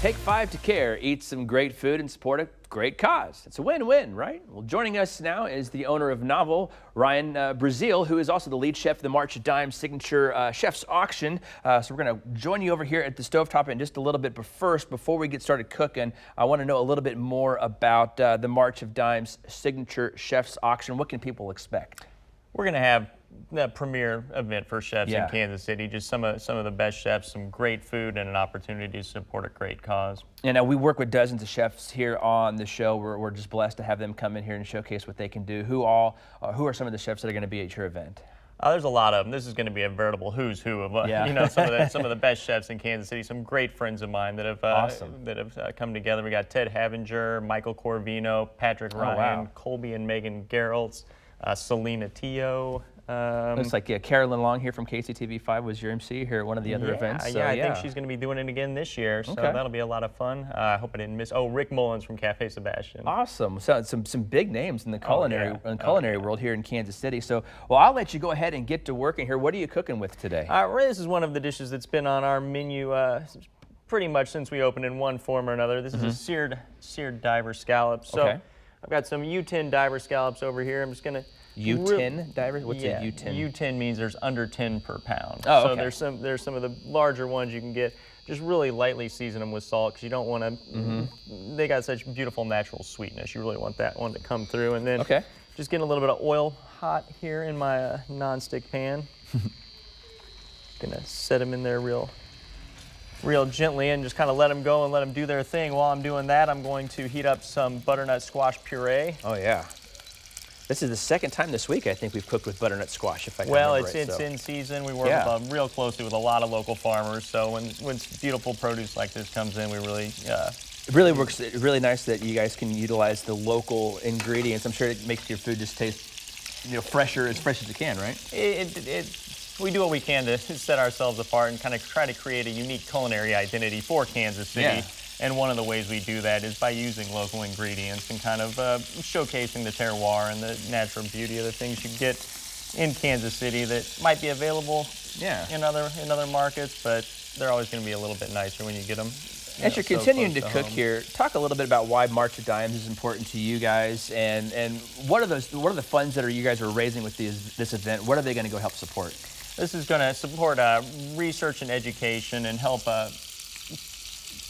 Take 5 to care, eat some great food, and support a great cause. It's a win-win, right? Well, joining us now is the owner of Novel, Ryan Brazeal, who is also the lead chef of the March of Dimes Signature Chef's Auction. So we're going to join you over here at the stovetop in just a little bit. But first, before we get started cooking, I want to know a little bit more about the March of Dimes Signature Chef's Auction. What can people expect? We're going to have the premier event for chefs in Kansas City. Just some of the best chefs, some great food, and an opportunity to support a great cause. And we work with dozens of chefs here on the show. We're just blessed to have them come in here and showcase what they can do. Who are some of the chefs that are going to be at your event? There's a lot of them. This is going to be a veritable who's who of some of the best chefs in Kansas City. Some great friends of mine that have come together. We got Ted Havinger, Michael Corvino, Patrick Ryan, Colby and Megan Gerolds, Selena Tio. Looks like Carolyn Long here from KCTV5 was your MC here at one of the other events. So, I think she's going to be doing it again this year, so that'll be a lot of fun. I hope I didn't miss. Oh, Rick Mullins from Cafe Sebastian. Awesome. So some big names in the culinary world here in Kansas City. So, well, I'll let you go ahead and get to working here. What are you cooking with today? This is one of the dishes that's been on our menu pretty much since we opened in one form or another. This is a seared diver scallops. So I've got some U10 diver scallops over here. I'm just going to U10 divers? What's a U10? U10 means there's under 10 per pound. Oh, okay. So there's some of the larger ones you can get. Just really lightly season them with salt because you don't want to. They got such beautiful natural sweetness. You really want that one to come through. And then just getting a little bit of oil hot here in my non-stick pan. Gonna set them in there real gently and just kind of let them go and let them do their thing. While I'm doing that, I'm going to heat up some butternut squash puree. Oh yeah. This is the second time this week I think we've cooked with butternut squash, if I can remember it's in season. We work real closely with a lot of local farmers, so when beautiful produce like this comes in, we really it really works really nice that you guys can utilize the local ingredients. I'm sure it makes your food just taste fresh as you can, right? We do what we can to set ourselves apart and kind of try to create a unique culinary identity for Kansas City. Yeah. And one of the ways we do that is by using local ingredients and kind of showcasing the terroir and the natural beauty of the things you get in Kansas City that might be available in other markets, but they're always going to be a little bit nicer when you get them. As you're continuing to cook here, talk a little bit about why March of Dimes is important to you guys, and what are the funds that you guys are raising with this event? What are they going to go help support? This is going to support research and education and help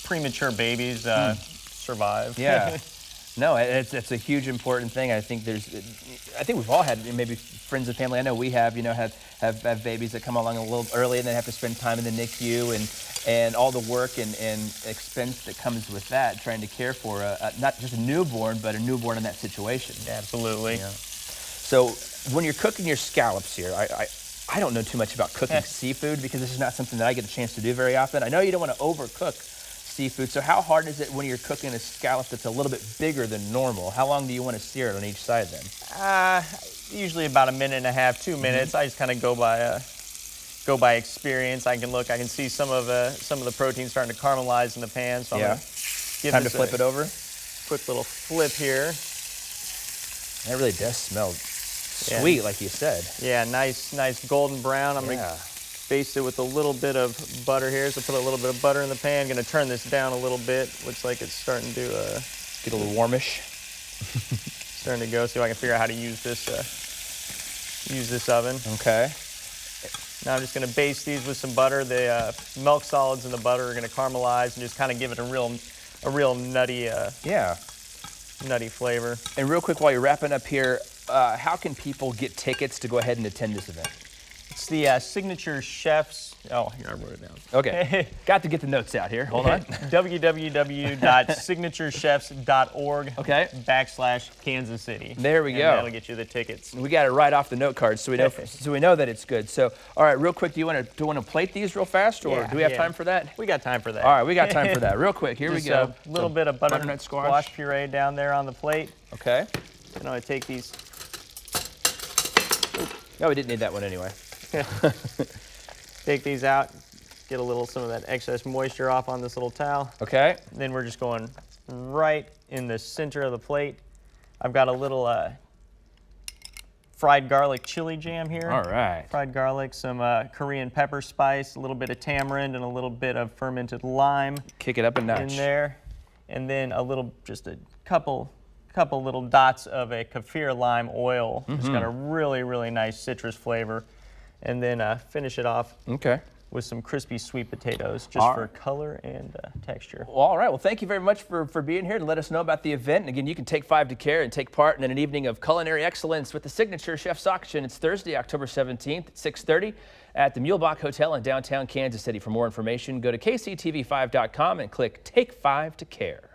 premature babies survive. Yeah. No, it's a huge important thing. I think we've all had maybe friends and family. I know we have have babies that come along a little early and then have to spend time in the NICU and all the work and expense that comes with that, trying to care for not just a newborn, but a newborn in that situation. Absolutely. Yeah. So when you're cooking your scallops here, I don't know too much about cooking seafood because this is not something that I get a chance to do very often. I know you don't want to overcook seafood, so how hard is it when you're cooking a scallop that's a little bit bigger than normal? How long do you want to sear it on each side then? Usually about 1.5 minutes, 2 minutes. I just kind of go by experience. I can see some of the protein starting to caramelize in the pan. So I'm gonna give time to flip it over. Quick little flip here. That really does smell sweet, like you said. Yeah, nice golden brown. I'm gonna baste it with a little bit of butter here. So put a little bit of butter in the pan. Gonna turn this down a little bit. Looks like it's starting to get a little warmish. Starting to go. See if I can figure out how to use this oven. Okay. Now I'm just gonna baste these with some butter. The milk solids in the butter are gonna caramelize and just kind of give it a real nutty nutty flavor. And real quick, while you're wrapping up here, how can people get tickets to go ahead and attend this event? It's the Signature Chefs. Oh, here, I wrote it down. Okay. Got to get the notes out here. Hold on. www.signaturechefs.org /Kansas City. There we go. That'll get you the tickets. We got it right off the note card, so we know that it's good. So, all right, real quick, do you want to plate these real fast, or do we have time for that? We got time for that. All right, we got time for that. Real quick, here we go. A little bit of butternut squash puree down there on the plate. Okay. I'm gonna take these. No, we didn't need that one anyway. Take these out, get some of that excess moisture off on this little towel. Okay. Then we're just going right in the center of the plate. I've got a little fried garlic chili jam here. All right. Fried garlic, some Korean pepper spice, a little bit of tamarind, and a little bit of fermented lime. Kick it up a notch. In there. And then just a couple little dots of a kaffir lime oil. It's got a really, really nice citrus flavor. And then finish it off with some crispy sweet potatoes, just for color and texture. Well, all right. Well, thank you very much for being here to let us know about the event. And again, you can take 5 to care and take part in an evening of culinary excellence with the Signature Chef's Auction. It's Thursday, October 17th at 6:30 at the Mulebach Hotel in downtown Kansas City. For more information, go to kctv5.com and click Take 5 to Care.